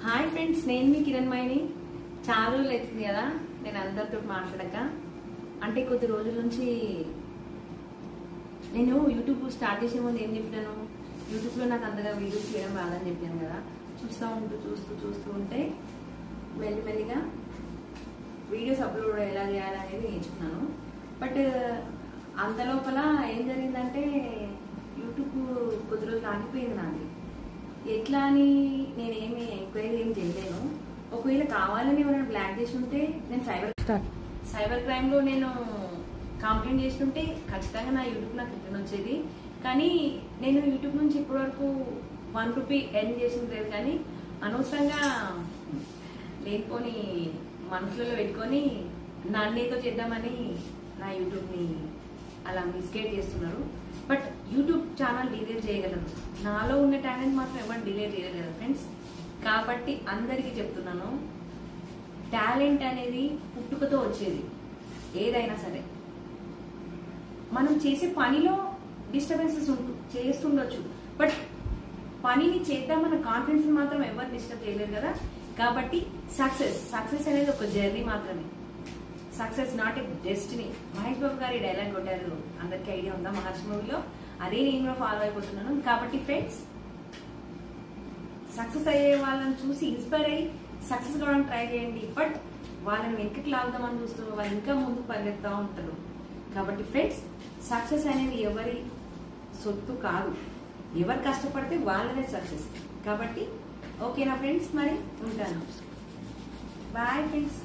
Hi friends, నేను మీ కిరణ్ మైని. చాలా రోజులు అవుతుంది కదా నేను అందరితో మాట్లాడక. అంటే కొద్ది రోజుల నుంచి నేను యూట్యూబ్ స్టార్ట్ చేసే ముందు ఏం చెప్పినాను, యూట్యూబ్లో నాకు అంతగా వీడియోస్ చేయడం రాదని చెప్పాను కదా. చూస్తూ ఉంటే మెల్లిమెల్లిగా వీడియోస్ అప్లోడ్ ఎలా చేయాలనేది నేర్చుకున్నాను. బట్ అంతలోపల ఏం జరిగిందంటే యూట్యూబ్ కొద్ది రోజులు ఆగిపోయింది నాది. ఎట్లా అని నేనేమి ఎంక్వైరీ ఏం చేయలేను. ఒకవేళ కావాలని ఎవరైనా బ్లాక్ చేసి ఉంటే నేను సైబర్ క్రైమ్లో నేను కంప్లైంట్ చేస్తుంటే ఖచ్చితంగా నా యూట్యూబ్ నాకు రిటర్న్ వచ్చేది. కానీ నేను యూట్యూబ్ నుంచి ఇప్పటివరకు ₹1 ఎర్న్ చేసింది లేదు. కానీ అనవసరంగా లేకపోని మనసులలో పెట్టుకొని నన్నేదో చేద్దామని నా యూట్యూబ్ని అలా మిస్గైడ్ చేస్తున్నారు. బట్ యూట్యూబ్ ఛానల్ డిలీట్ చేయగలరు, నాలో ఉన్న టాలెంట్ మాత్రం ఎవరు డిలీట్ చేయగలరు ఫ్రెండ్స్. కాబట్టి అందరికీ చెప్తున్నాను, టాలెంట్ అనేది పుట్టుకతో వచ్చేది. ఏదైనా సరే మనం చేసే పనిలో డిస్టర్బెన్సెస్ చేస్తుండొచ్చు, బట్ పనిని చేద్దామన్న కాన్ఫిడెన్స్ మాత్రం ఎవరు డిస్టర్బ్ చేయలేరు కదా. కాబట్టి సక్సెస్ అనేది ఒక జర్నీ మాత్రమే. Success not a destiny. Mahesh Babu garu ఈ డైలాగ్ కొట్టారు, అందరికీ ఐడియా ఉందా మహర్షి మూవీలో? అదే నేను కూడా ఫాలో అయిపోతున్నాను. కాబట్టి ఫ్రెండ్స్, సక్సెస్ అయ్యే వాళ్ళని చూసి ఇన్స్పైర్ అయ్యి సక్సెస్ కావడానికి ట్రై చేయండి. బట్ వాళ్ళని వెనక్కి లాగుదామని చూస్తూ వాళ్ళు ఇంకా ముందుకు పరిగెత్తా ఉంటారు. కాబట్టి ఫ్రెండ్స్, సక్సెస్ అనేది ఎవరి సొత్తు కాదు, ఎవరు కష్టపడితే వాళ్ళనే సక్సెస్. కాబట్టి ఓకేనా ఫ్రెండ్స్, మరి ఉంటాను. Bye friends.